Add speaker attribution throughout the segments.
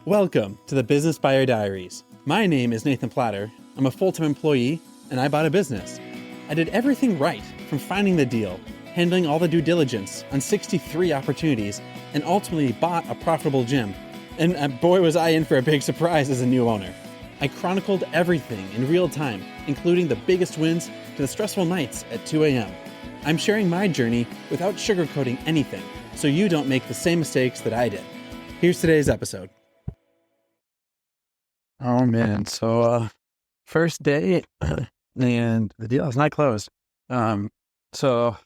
Speaker 1: Welcome to the Business Buyer Diaries. My name is Nathan Platter. I'm a full-time employee, and I bought a business. I did everything right, from finding the deal, handling all the due diligence on 63 opportunities, and ultimately bought a profitable gym. And boy, was I in for a big surprise as a new owner. I chronicled everything in real time, including the biggest wins to the stressful nights at 2 a.m. I'm sharing my journey without sugarcoating anything, so you don't make the same mistakes that I did. Here's today's episode. Oh man, so first day and the deal is not closed. So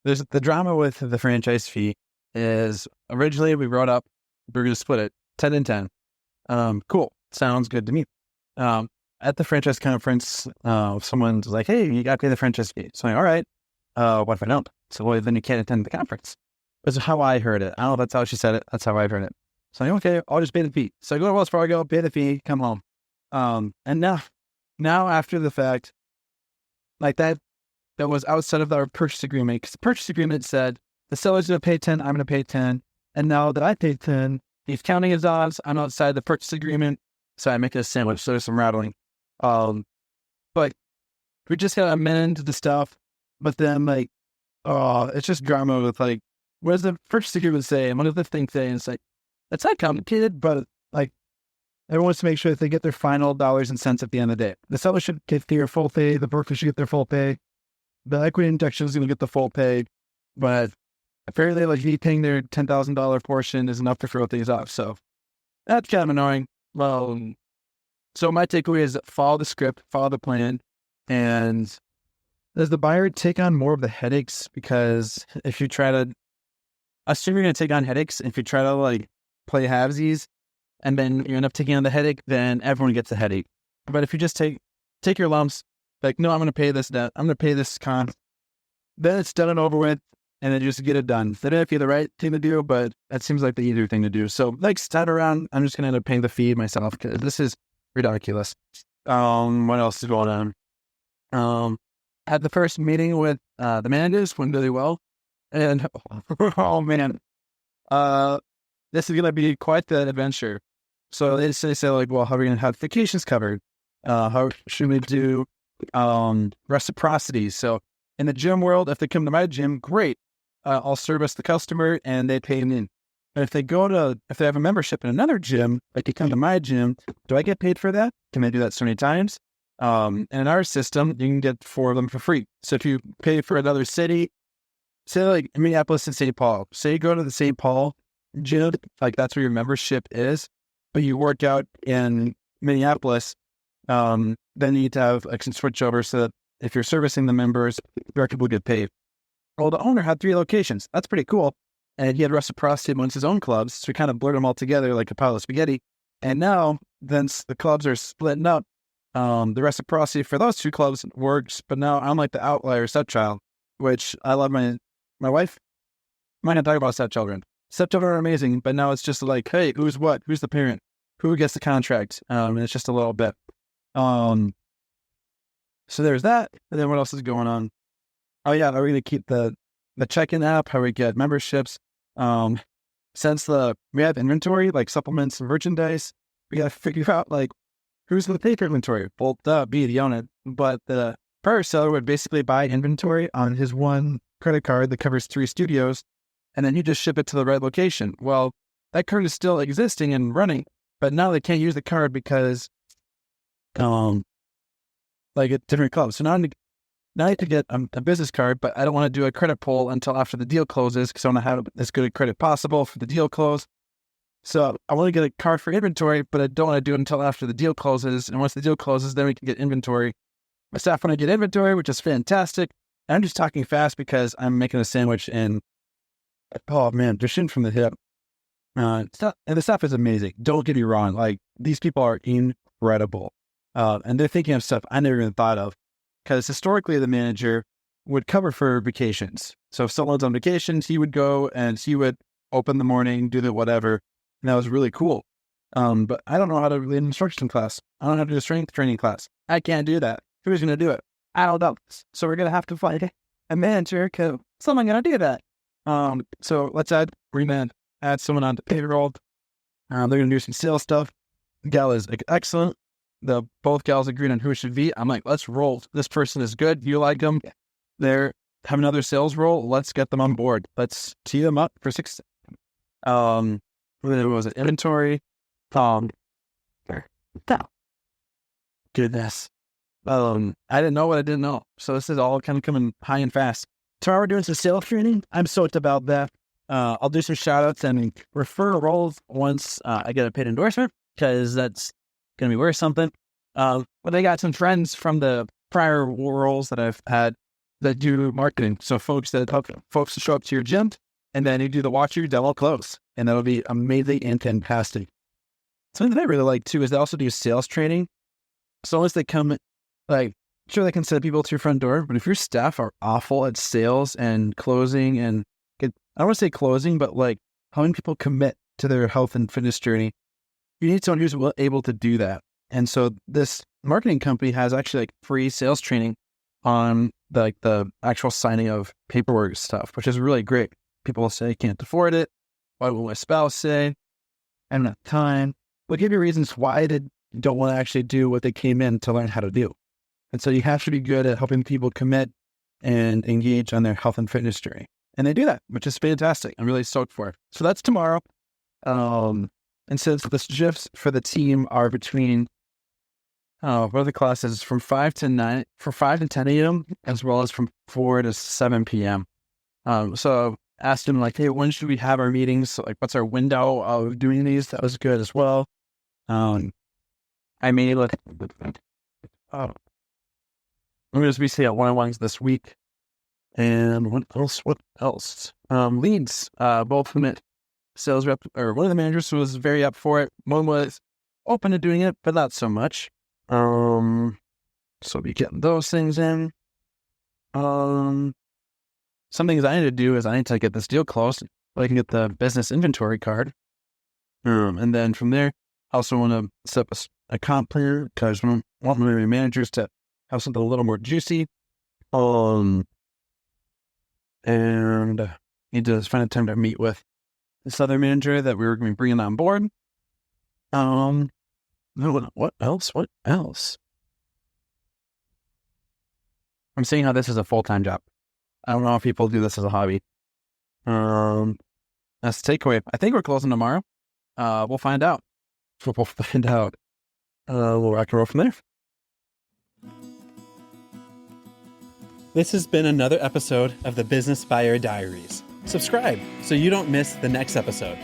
Speaker 1: there's the drama with the franchise fee is originally we wrote up, we're going to split it 10 and 10. Cool. Sounds good to me. At the franchise conference, someone's like, hey, you got to pay the franchise fee. So I'm like, all right, what if I don't? So well, then you can't attend the conference. That's how I heard it. I don't know if that's how she said it. That's how I've heard it. So I'm like, okay, I'll just pay the fee. So I go to Wells Fargo, pay the fee, come home. And now after the fact, like that was outside of our purchase agreement, because the purchase agreement said the seller's going to pay 10, I'm going to pay 10. And now that I paid 10, he's counting his odds. I'm outside the purchase agreement. So I make a sandwich. So there's some rattling. But we just got to amend the stuff. But then it's just drama with what does the purchase agreement say? And what does the thing say? And it's like, it's not complicated, but everyone wants to make sure that they get their final dollars and cents at the end of the day. The seller should get their full pay. The broker should get their full pay. The equity injection is going to get the full pay. But apparently, me paying their $10,000 portion is enough to throw things off. So that's kind of annoying. So my takeaway is follow the script, follow the plan. And does the buyer take on more of the headaches? Because if you try to assume you're going to take on headaches, if you try to play halvesies, and then you end up taking on the headache, then everyone gets a headache. But if you just take your lumps, no, I'm going to pay this debt, I'm going to pay this con, then it's done and over with, and then you just get it done. That might be the right thing to do, but that seems like the easier thing to do. So start around, I'm just going to end up paying the fee myself, because this is ridiculous. What else is going on? Had the first meeting with the managers, went really well. And, oh man, this is going to be quite the adventure. So they say well, how are we going to have vacations covered? How should we do reciprocity? So in the gym world, if they come to my gym, great. I'll service the customer and they pay me. But if they have a membership in another gym, they come to my gym, do I get paid for that? Can I do that so many times? And in our system, you can get 4 of them for free. So if you pay for another city, say Minneapolis and St. Paul. Say you go to the St. Paul gym, that's where your membership is, but you work out in Minneapolis, then you need to have some switch over so that if you're servicing the members, your people get paid. Well, the owner had 3 locations. That's pretty cool. And he had reciprocity amongst his own clubs, so we kind of blurred them all together like a pile of spaghetti. And now, then the clubs are splitting up. The reciprocity for those 2 clubs works, but now I'm like the outlier stepchild, which I love my wife. I'm not going to talk about stepchildren. Stepchildren are amazing, but now it's just hey, who's what? Who's the parent? Who gets the contract? And it's just a little bit. So there's that. And then what else is going on? Oh yeah, are we going to keep the check-in app? How we get memberships? Since we have inventory, supplements and merchandise, we got to figure out who's going to pay for inventory. Well, be the owner. But the prior seller would basically buy inventory on his one credit card that covers 3 studios, and then you just ship it to the right location. Well, that card is still existing and running, but now they can't use the card because, at different clubs. So now I have to get a business card, but I don't want to do a credit pull until after the deal closes because I want to have as good a credit possible for the deal close. So I want to get a card for inventory, but I don't want to do it until after the deal closes. And once the deal closes, then we can get inventory. My staff want to get inventory, which is fantastic. And I'm just talking fast because I'm making a sandwich and, oh man, they're shooting from the hip. And the stuff is amazing. Don't get me wrong. These people are incredible. And they're thinking of stuff I never even thought of. Because historically, the manager would cover for vacations. So if someone's on vacations, he would go and he would open the morning, do the whatever. And that was really cool. But I don't know how to lead an instruction class. I don't know how to do a strength training class. I can't do that. Who's going to do it? I don't know. So we're going to have to find a manager because someone's going to do that. So let's add someone on the payroll. They're going to do some sales stuff. The gal is excellent. Both gals agreed on who it should be. I'm like, let's roll. This person is good. You like them. They're have another sales role. Let's get them on board. Let's tee them up for success. What was it? Inventory. Goodness. I didn't know what I didn't know. So this is all kind of coming high and fast. Tomorrow we're doing some sales training. I'm stoked about that. I'll do some shout outs and refer roles once I get a paid endorsement, because that's going to be worth something. But I got some friends from the prior roles that I've had that do marketing. So folks that help folks to show up to your gym, and then you do the watch your demo close. And that'll be amazing and fantastic. Something that I really like too is they also do sales training. So once they come, like, sure, they can send people to your front door, but if your staff are awful at sales and closing and I don't want to say closing, but like helping people commit to their health and fitness journey, you need someone who's able to do that. And so this marketing company has actually like free sales training on the actual signing of paperwork stuff, which is really great. People say, can't afford it. What will my spouse say? I don't have time. We'll give you reasons why they don't want to actually do what they came in to learn how to do. And so you have to be good at helping people commit and engage on their health and fitness journey. And they do that, which is fantastic. I'm really stoked for it. So that's tomorrow. And since the shifts for the team are between, what are the classes? From 5 to 10 a.m., as well as from 4 to 7 p.m. So asked him, like, hey, when should we have our meetings? So, like, what's our window of doing these? That was good as well. I made it. I'm going to be seeing one-on-ones this week. And what else? Leads, both from it. Sales rep, or one of the managers was very up for it. One was open to doing it, but not so much. So be getting those things in. Some things I need to do is I need to get this deal closed so I can get the business inventory card. And then from there, I also want to set up a comp plan, because I want my managers to have something a little more juicy. And need to find a time to meet with this other manager that we were going to be bringing on board. What else? I'm seeing how this is a full-time job. I don't know if people do this as a hobby. That's the takeaway. I think we're closing tomorrow. We'll find out. We'll rock and roll from there. This has been another episode of the Business Buyer Diaries. Subscribe so you don't miss the next episode.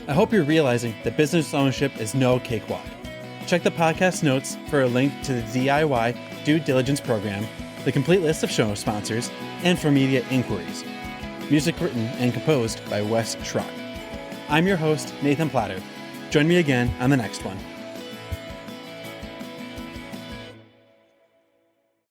Speaker 1: I hope you're realizing that business ownership is no cakewalk. Check the podcast notes for a link to the DIY due diligence program, the complete list of show sponsors, and for media inquiries. Music written and composed by Wes Schrock. I'm your host, Nathan Platter. Join me again on the next one.